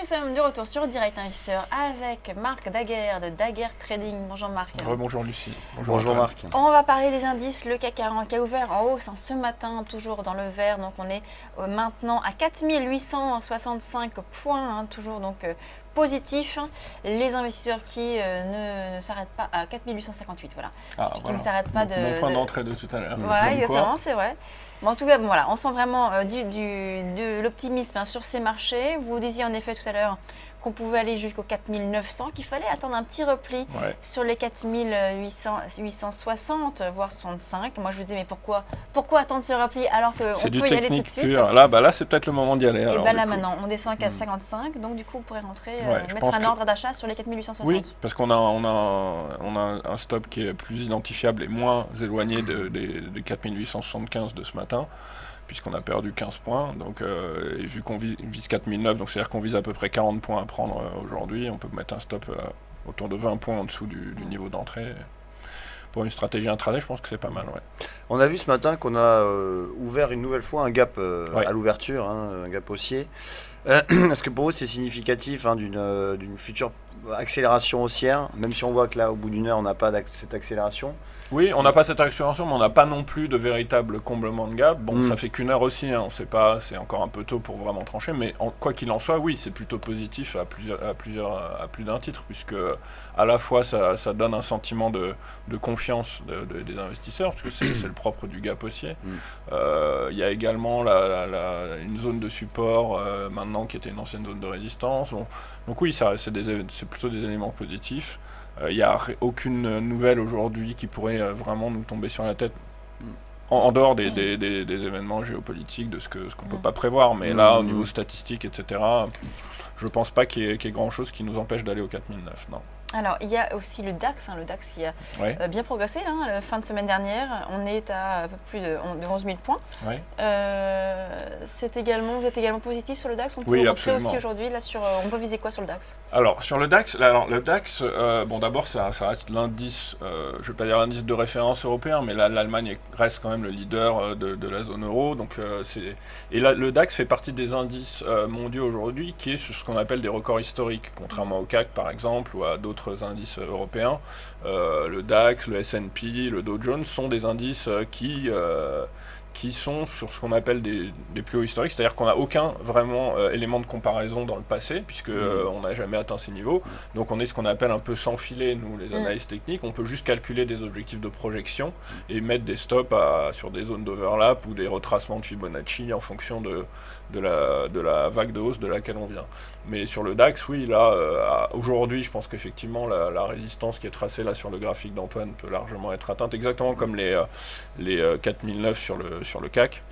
sommes de retour sur Direct Investisseur avec Marc Daguerre de Daguerre Trading. Bonjour Marc. Bonjour Lucie. Bonjour Marc. On va parler des indices. Le CAC 40 qui a ouvert en hausse ce matin, toujours dans le vert. Donc on est maintenant à 4865 points, toujours donc positif. Les investisseurs qui ne s'arrêtent pas à 4858, voilà. Qui ne s'arrêtent pas Mon point d'entrée de tout à l'heure. Voilà, exactement, c'est vrai. Mais en tout cas, voilà, on sent vraiment de l'optimisme sur ces marchés. Vous disiez en effet tout à l'heure qu'on pouvait aller jusqu'aux 4900, qu'il fallait attendre un petit repli sur les 4860, voire 65. Moi, je vous disais, mais pourquoi attendre ce repli alors qu'on peut y aller tout de suite? Là, c'est peut-être le moment d'y aller. Et là, maintenant, on descend à 455, donc du coup, on pourrait rentrer, mettre un ordre d'achat sur les 4860. Oui, parce qu'on a un stop qui est plus identifiable et moins éloigné des 4875 de ce matin, puisqu'on a perdu 15 points, donc et vu qu'on vise 4009, donc c'est-à-dire qu'on vise à peu près 40 points à prendre aujourd'hui, on peut mettre un stop autour de 20 points en dessous du niveau d'entrée. Pour une stratégie intraday, je pense que c'est pas mal. Ouais. On a vu ce matin qu'on a ouvert une nouvelle fois un gap à l'ouverture, un gap haussier. Est-ce que pour vous c'est significatif d'une future accélération haussière, même si on voit que là au bout d'une heure on n'a pas cette accélération? Oui, on n'a pas cette accélération, mais on n'a pas non plus de véritable comblement de gap. Bon, ça fait qu'une heure aussi, on ne sait pas, c'est encore un peu tôt pour vraiment trancher, mais quoi qu'il en soit, oui, c'est plutôt positif à plus d'un titre, puisque à la fois ça donne un sentiment de confiance des investisseurs, parce que c'est le propre du gap haussier. Il y a également une zone de support maintenant qui était une ancienne zone de résistance. Donc oui, c'est plutôt des éléments positifs. Il n'y a aucune nouvelle aujourd'hui qui pourrait vraiment nous tomber sur la tête, en dehors des événements géopolitiques, de ce qu'on ne peut pas prévoir. Mais là, au niveau statistique, etc., je ne pense pas qu'il y ait grand-chose qui nous empêche d'aller au 4009, non. Alors, il y a aussi le DAX, le DAX qui a bien progressé la fin de semaine dernière. On est à peu plus de 11 000 points. Oui. Vous êtes également positif sur le DAX? On peut rentrer aussi aujourd'hui. On peut viser quoi sur le DAX? Alors, sur le DAX, bon, d'abord, ça reste l'indice, je ne vais pas dire l'indice de référence européen, mais là, l'Allemagne reste quand même le leader de la zone euro. Donc, et là, le DAX fait partie des indices mondiaux aujourd'hui qui est sur ce qu'on appelle des records historiques, contrairement au CAC, par exemple, ou à d'autres indices européens. Le DAX, le S&P, le Dow Jones sont des indices qui sont sur ce qu'on appelle des plus hauts historiques, c'est-à-dire qu'on n'a aucun vraiment élément de comparaison dans le passé, puisque on n'a jamais atteint ces niveaux. Donc on est ce qu'on appelle un peu sans filet, nous les analystes techniques. On peut juste calculer des objectifs de projection et mettre des stops sur des zones d'overlap ou des retracements de Fibonacci en fonction de la vague de hausse de laquelle on vient. Mais sur le DAX, oui, là, aujourd'hui, je pense qu'effectivement, la résistance qui est tracée là sur le graphique d'Antoine peut largement être atteinte, exactement comme les 4009 sur le CAC.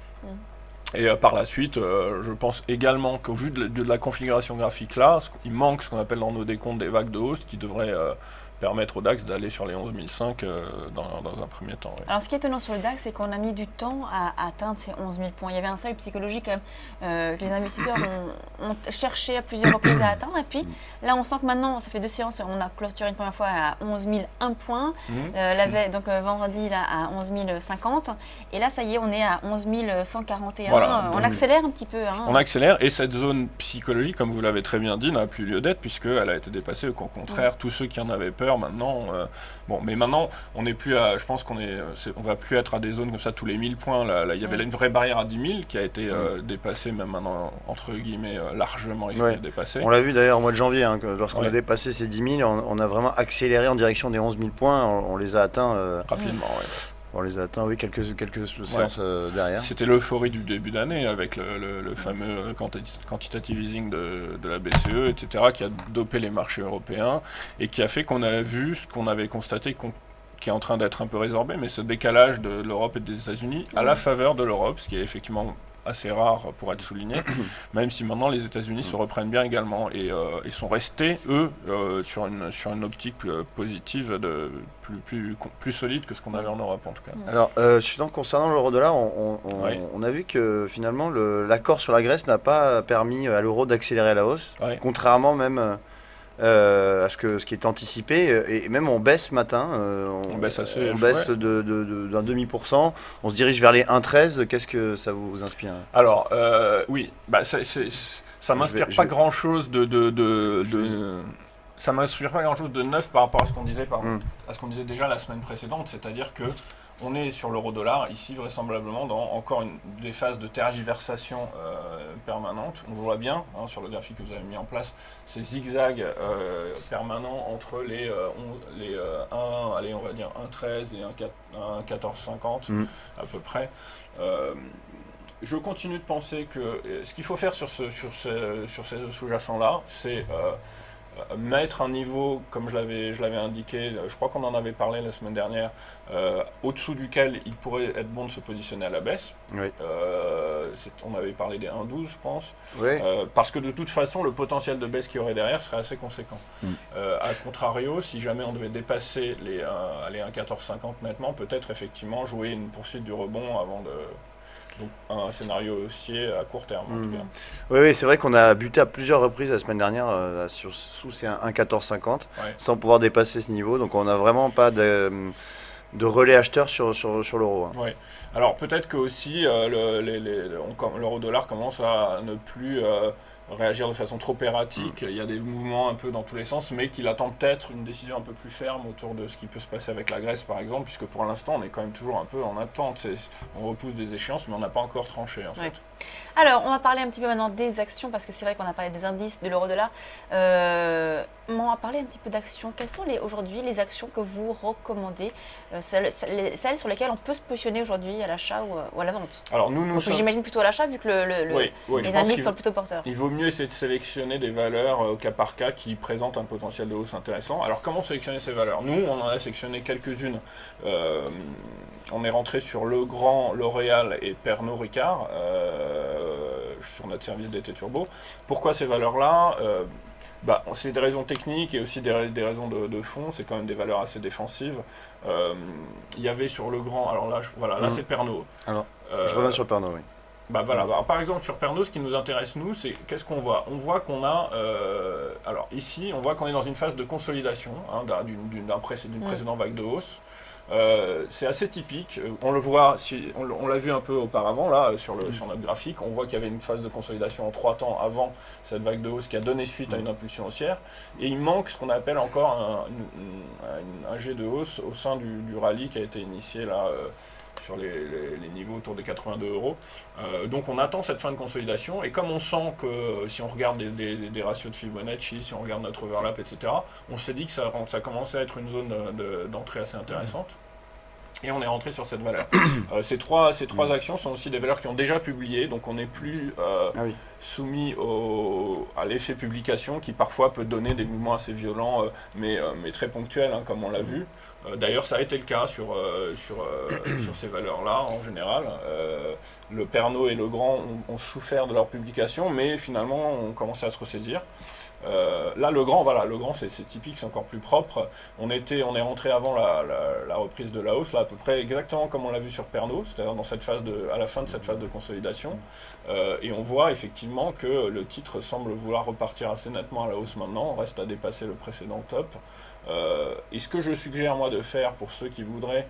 Et par la suite, je pense également qu'au vu de la configuration graphique là, il manque ce qu'on appelle dans nos décomptes des vagues de hausse qui devraient permettre au DAX d'aller sur les 11 005 dans un premier temps. Oui. Alors ce qui est étonnant sur le DAX, c'est qu'on a mis du temps à atteindre ces 11 000 points. Il y avait un seuil psychologique quand même, que les investisseurs ont cherché à plusieurs reprises à atteindre. Et puis là, on sent que maintenant, ça fait 2 séances, on a clôturé une première fois à 11 001 points. Donc vendredi, là, à 11 050. Et là, ça y est, on est à 11 141. Voilà, on accélère un petit peu. On accélère, et cette zone psychologique, comme vous l'avez très bien dit, n'a plus lieu d'être, puisqu'elle a été dépassée. Au contraire, tous ceux qui en avaient peur, maintenant, mais maintenant on n'est plus à, je pense on va plus être à des zones comme ça tous les 1000 points. Là, il y avait une vraie barrière à 10 000 qui a été dépassée, même maintenant entre guillemets largement dépassée. On l'a vu d'ailleurs au mois de janvier, lorsqu'on a dépassé ces 10 000, on a vraiment accéléré en direction des 11 000 points. On les a atteints rapidement. On les a atteints, oui, quelques séances derrière. C'était l'euphorie du début d'année avec le fameux quantitative easing de la BCE, etc., qui a dopé les marchés européens et qui a fait qu'on a vu ce qu'on avait constaté, qui est en train d'être un peu résorbé, mais ce décalage de l'Europe et des États-Unis à la faveur de l'Europe, ce qui est effectivement assez rare pour être souligné, même si maintenant les États-Unis se reprennent bien également et ils sont restés, eux, sur une optique positive plus solide que ce qu'on avait en Europe en tout cas. Alors, concernant l'euro-dollar, on a vu que finalement l'accord sur la Grèce n'a pas permis à l'euro d'accélérer à la hausse, contrairement même à ce qui est anticipé, et même on baisse ce matin, on baisse d'un demi%, on se dirige vers les 1,13. Qu'est-ce que ça vous inspire? Alors oui, ça m'inspire pas grand-chose ça m'inspire pas grand-chose de neuf par rapport à ce qu'on disait, à ce qu'on disait déjà la semaine précédente, c'est-à-dire que on est sur l'euro-dollar, ici vraisemblablement dans encore des phases de tergiversation permanente. On voit bien sur le graphique que vous avez mis en place, ces zigzags permanents entre les 1, allez, on va dire 1,13 et 1,1450 à peu près. Je continue de penser que ce qu'il faut faire sur ces sous-jacents-là, c'est mettre un niveau, comme je l'avais indiqué, je crois qu'on en avait parlé la semaine dernière, au-dessous duquel il pourrait être bon de se positionner à la baisse. Oui. On avait parlé des 1,12 je pense, oui. Parce que de toute façon le potentiel de baisse qu'il y aurait derrière serait assez conséquent. A contrario, si jamais on devait dépasser les 1,1450 nettement, peut-être effectivement jouer une poursuite du rebond avant de... Donc un scénario haussier à court terme en tout cas. Oui, c'est vrai qu'on a buté à plusieurs reprises la semaine dernière sous ces 1,1450 sans pouvoir dépasser ce niveau. Donc on n'a vraiment pas de relais acheteur sur l'euro. Oui. Alors peut-être que aussi l'euro-dollar commence à ne plus réagir de façon trop erratique. Il y a des mouvements un peu dans tous les sens, mais qu'il attend peut-être une décision un peu plus ferme autour de ce qui peut se passer avec la Grèce par exemple, puisque pour l'instant on est quand même toujours un peu en attente. On repousse des échéances, mais on n'a pas encore tranché en fait. Alors, on va parler un petit peu maintenant des actions, parce que c'est vrai qu'on a parlé des indices de l'euro-dollar. On va parler un petit peu d'actions. Quelles sont aujourd'hui les actions que vous recommandez, celles sur lesquelles on peut se positionner aujourd'hui à l'achat ou à la vente? Alors j'imagine plutôt à l'achat, vu que les indices sont plutôt porteurs. Il vaut mieux essayer de sélectionner des valeurs au cas par cas qui présentent un potentiel de hausse intéressant. Alors, comment sélectionner ces valeurs? Nous, on en a sélectionné quelques-unes. On est rentré sur Legrand, L'Oréal et Pernod Ricard sur notre service d'été turbo. Pourquoi ces valeurs-là? C'est des raisons techniques et aussi des raisons de fond. C'est quand même des valeurs assez défensives. Il y avait sur Legrand, alors là, là c'est Pernod. Alors, je reviens sur Pernod, oui. Par exemple, sur Pernod, ce qui nous intéresse, nous, c'est qu'est-ce qu'on voit? On voit qu'on a, alors ici, on voit qu'on est dans une phase de consolidation d'une précédente vague de hausse. C'est assez typique, on le voit, on l'a vu un peu auparavant là sur notre graphique, on voit qu'il y avait une phase de consolidation en 3 temps avant cette vague de hausse qui a donné suite à une impulsion haussière, et il manque ce qu'on appelle encore un jet de hausse au sein du rallye qui a été initié là sur les niveaux autour des 82 €. Donc on attend cette fin de consolidation, et comme on sent que si on regarde des ratios de Fibonacci, si on regarde notre overlap, etc., on s'est dit que ça commençait à être une zone d'entrée assez intéressante. Et on est rentré sur cette valeur. Ces trois actions sont aussi des valeurs qui ont déjà publié, donc on n'est plus soumis à l'effet publication qui parfois peut donner des mouvements assez violents, mais très ponctuels, comme on l'a vu. D'ailleurs, ça a été le cas sur ces valeurs-là en général. Le Pernod et le Legrand ont souffert de leur publication, mais finalement ont commencé à se ressaisir. Là, Legrand, c'est typique, c'est encore plus propre. On est rentré avant la reprise de la hausse, là, à peu près exactement comme on l'a vu sur Pernod, c'est-à-dire à la fin de cette phase de consolidation. Et on voit effectivement que le titre semble vouloir repartir assez nettement à la hausse maintenant. On reste à dépasser le précédent top. Et ce que je suggère moi de faire pour ceux qui voudraient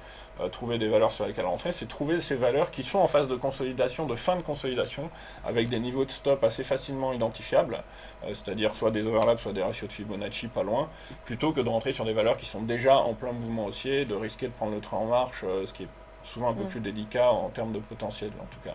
trouver des valeurs sur lesquelles rentrer, c'est trouver ces valeurs qui sont en phase de consolidation, de fin de consolidation, avec des niveaux de stop assez facilement identifiables, c'est-à-dire soit des overlaps, soit des ratios de Fibonacci pas loin, plutôt que de rentrer sur des valeurs qui sont déjà en plein mouvement haussier, de risquer de prendre le train en marche, ce qui est souvent un peu plus délicat en termes de potentiel en tout cas.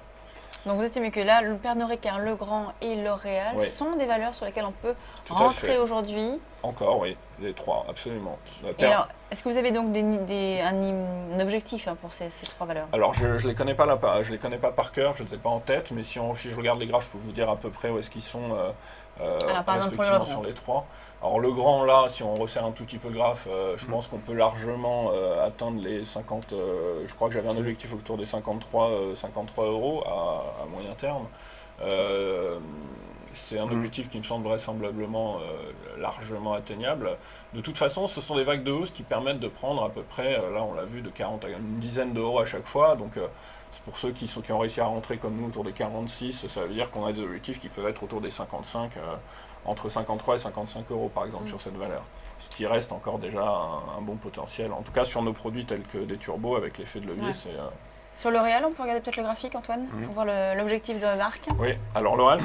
Donc vous estimez que là, le Pernod Ricard, Legrand et L'Oréal sont des valeurs sur lesquelles on peut rentrer aujourd'hui? Encore, oui, les trois, absolument. Et alors, est-ce que vous avez donc un objectif pour ces trois valeurs? Alors, je les connais pas par cœur, je ne les ai pas en tête, mais si je regarde les graphes, je peux vous dire à peu près où est-ce qu'ils sont par exemple, sur les trois. Alors Legrand, là, si on resserre un tout petit peu le graphe, je pense qu'on peut largement atteindre les 50, je crois que j'avais un objectif autour des 53 € à moyen terme. C'est un objectif qui me semble vraisemblablement largement atteignable. De toute façon, ce sont des vagues de hausse qui permettent de prendre à peu près, là on l'a vu, de 40 à une dizaine d'euros à chaque fois. Donc pour ceux qui ont réussi à rentrer comme nous autour des 46, ça veut dire qu'on a des objectifs qui peuvent être autour des 55, entre 53 et 55 € par exemple sur cette valeur. Ce qui reste encore déjà un bon potentiel, en tout cas sur nos produits tels que des turbos avec l'effet de levier. C'est sur L'Oréal, on peut regarder peut-être le graphique, Antoine, pour voir l'objectif de la marque. Oui, alors L'Oréal,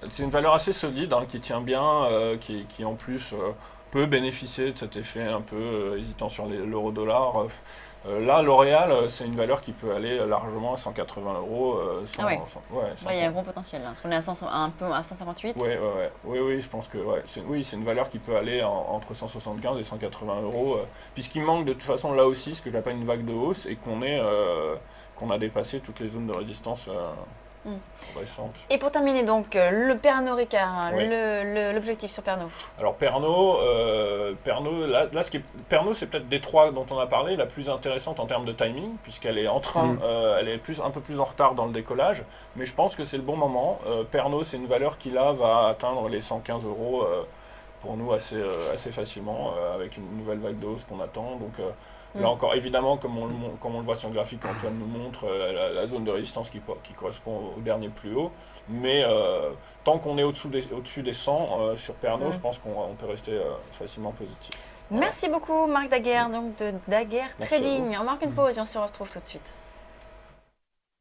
c'est une valeur assez solide, hein, qui tient bien, qui en plus peut bénéficier de cet effet un peu hésitant sur l'euro-dollar. Là, L'Oréal, c'est une valeur qui peut aller largement à 180 euros. Là, il y a un gros potentiel, là, parce qu'on est un peu à 158. Oui, je pense que c'est une valeur qui peut aller entre 175 et 180 euros, puisqu'il manque de toute façon là aussi ce que j'appelle une vague de hausse et qu'on a dépassé toutes les zones de résistance récentes. Et pour terminer donc, le Pernod Ricard, Oui. l'objectif sur Pernod. Alors Pernod, Pernod, c'est peut-être des trois dont on a parlé, la plus intéressante en termes de timing, puisqu'elle est en train, elle est un peu plus en retard dans le décollage, mais je pense que c'est le bon moment. Pernod, c'est une valeur qui là va atteindre les 115 euros pour nous assez facilement, avec une nouvelle vague de hausse qu'on attend. Donc là encore, évidemment, comme on le voit sur le graphique qu'Antoine nous montre, la zone de résistance qui correspond au dernier plus haut. Mais tant qu'on est au-dessus des 100 sur Pernod, je pense qu'on peut rester facilement positif. Merci beaucoup Marc Daguerre, donc de Daguerre Merci Trading. On marque une pause et on se retrouve tout de suite.